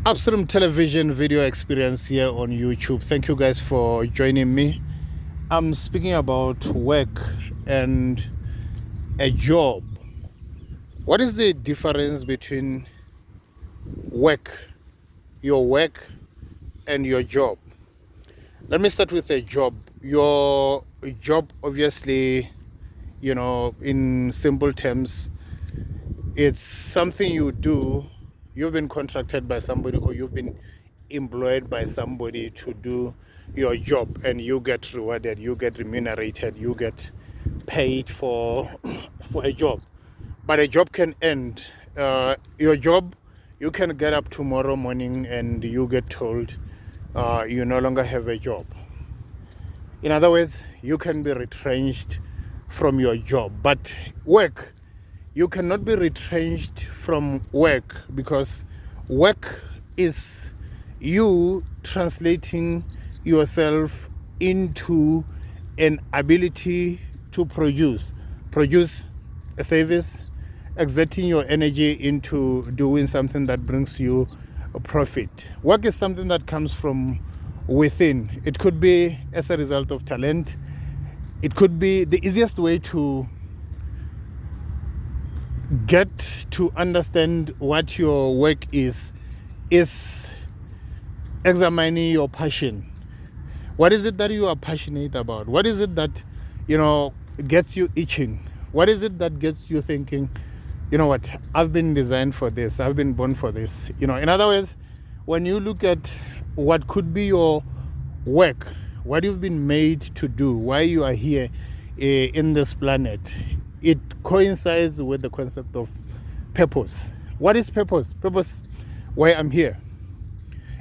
Upstream Television video experience here on YouTube. Thank you guys for joining me. I'm speaking about work and a job. What is the difference between work, your work, and your job? Let me start with a job. Your job, obviously, in simple terms, it's something you do. You've been contracted by somebody, or you've been employed by somebody to do your job, and you get rewarded, you get remunerated, you get paid for for a job. But a job can end. Your job, you can get up tomorrow morning and you get told you no longer have a job. In other words, you can be retrenched from your job. But work, you cannot be retrenched from work, because work is you translating yourself into an ability to produce a service, exerting your energy into doing something that brings you a profit. Work is something that comes from within. It could be as a result of talent. It could be the easiest way to get to understand what your work is examining your passion. What is it that you are passionate about? What is it that gets you itching? What is it that gets you thinking, you know what, I've been designed for this, I've been born for this? In other words, when you look at what could be your work, what you've been made to do, why you are here in this planet, it coincides with the concept of purpose. What is purpose? Purpose, why I'm here.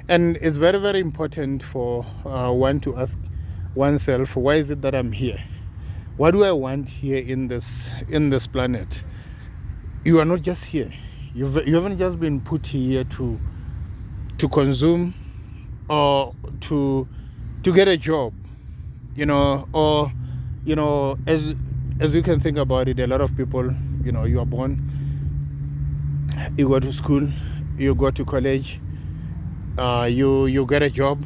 And it's very, very important for one to ask oneself, why is it that I'm here? What do I want here in this planet? You are not just here. You haven't just been put here to consume or to get a job, or as you can think about it, a lot of people, you are born, you go to school, you go to college, you get a job,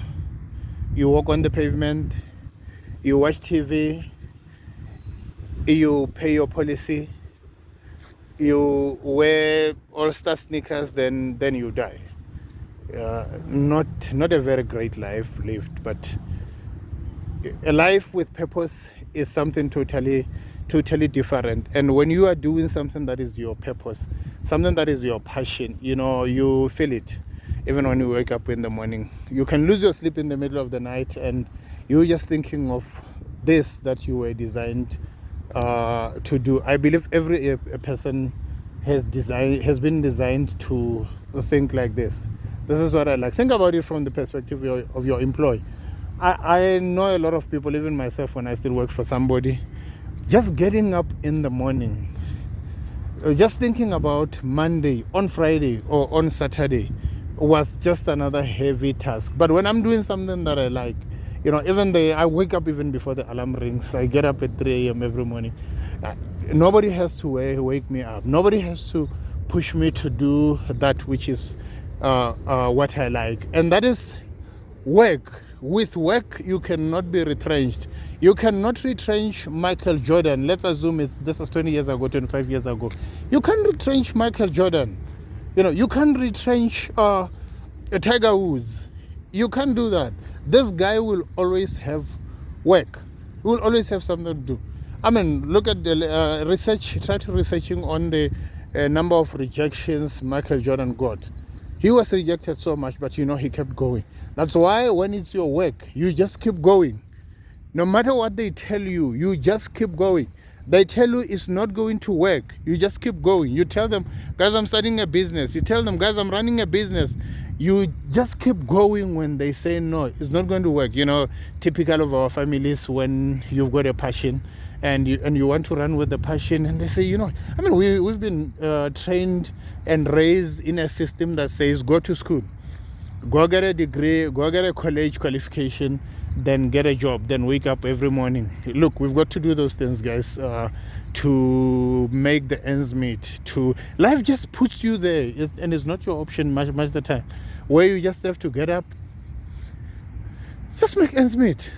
you walk on the pavement, you watch TV, you pay your policy, you wear all-star sneakers, then you die. Not a very great life lived, but a life with purpose is something totally different. And when you are doing something that is your purpose, something that is your passion, you feel it. Even when you wake up in the morning, you can lose your sleep in the middle of the night, and you're just thinking of this that you were designed to do. I believe every person has been designed to think like this. This is what I like. Think about it from the perspective of your employee. I know a lot of people, even myself, when I still work for somebody, just getting up in the morning, just thinking about Monday, on Friday, or on Saturday was just another heavy task. But when I'm doing something that I like, even I wake up even before the alarm rings. I get up at 3 a.m. every morning. Nobody has to wake me up. Nobody has to push me to do that which is what I like. And that is work. With work, you cannot be retrenched. You cannot retrench Michael Jordan. Let's assume this is 20 years ago, 25 years ago. You can't retrench Michael Jordan. You can't retrench Tiger Woods. You can't do that. This guy will always have work. He will always have something to do. I mean, look at the research. Try to researching on the number of rejections Michael Jordan got. He was rejected so much, but he kept going. That's why when it's your work, you just keep going. No matter what they tell you, you just keep going. They tell you it's not going to work, you just keep going. You tell them, guys, I'm starting a business. You tell them, guys, I'm running a business. You just keep going when they say no, it's not going to work. Typical of our families, when you've got a passion and you want to run with the passion, and they say, we've been trained and raised in a system that says go to school, go get a degree, go get a college qualification, then get a job, then wake up every morning. Look, we've got to do those things, guys, to make the ends meet. To life just puts you there, and it's not your option much of the time, where you just have to get up, just make ends meet.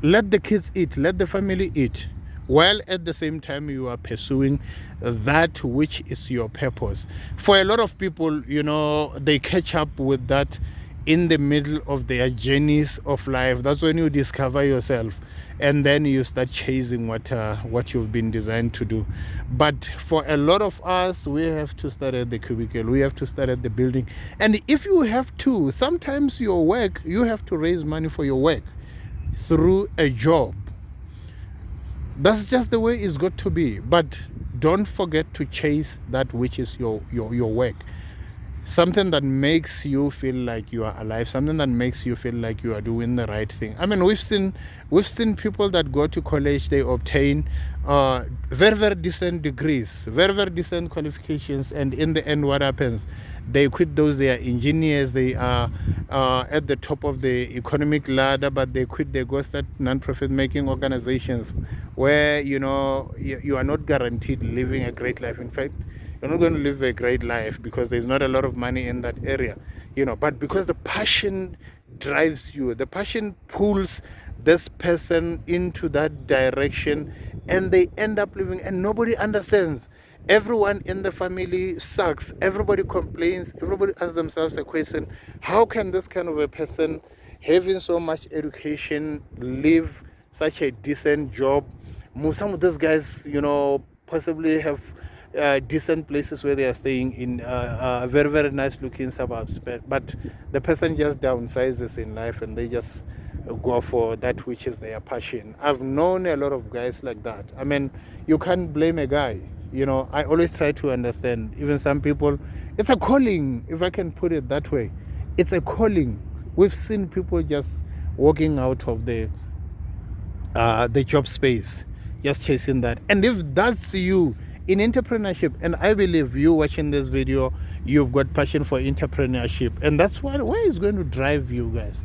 Let the kids eat, let the family eat, while at the same time you are pursuing that which is your purpose. For a lot of people, they catch up with that in the middle of their journeys of life. That's when you discover yourself, and then you start chasing what you've been designed to do. But for a lot of us, we have to start at the cubicle, we have to start at the building. And if you have to, sometimes your work, you have to raise money for your work through a job. That's just the way it's got to be. But don't forget to chase that which is your work. Something that makes you feel like you are alive, something that makes you feel like you are doing the right thing. I mean, we've seen people that go to college, they obtain very, very decent degrees, very, very decent qualifications, and in the end, what happens? They quit those. They are engineers, they are at the top of the economic ladder, but they quit, they go start non-profit making organizations where you are not guaranteed living a great life. In fact, you're not going to live a great life because there's not a lot of money in that area, but because the passion drives you, the passion pulls this person into that direction, and they end up living, and nobody understands. Everyone in the family sucks, everybody complains, everybody asks themselves a question: how can this kind of a person, having so much education, live such a decent job? Some of those guys, possibly have decent places where they are staying in very, very nice looking suburbs, but the person just downsizes in life, and they just go for that which is their passion. I've known a lot of guys like that. I mean, you can't blame a guy. I always try to understand, even some people, it's a calling, if I can put it that way. It's a calling. We've seen people just walking out of the job space, just chasing that. And if that's you in entrepreneurship, and I believe you watching this video, you've got passion for entrepreneurship, and that's where it's going to drive you guys.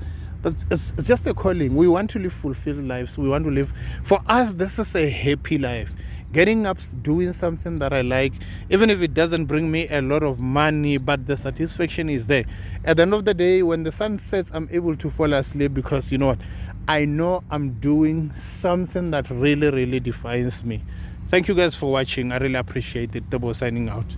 It's just a calling. We want to live fulfilled lives. We want to live, for us, this is a happy life. Getting up, doing something that I like, even if it doesn't bring me a lot of money, but the satisfaction is there. At the end of the day, when the sun sets, I'm able to fall asleep because you know what? I know I'm doing something that really, really defines me. Thank you guys for watching. I really appreciate it. Tebo signing out.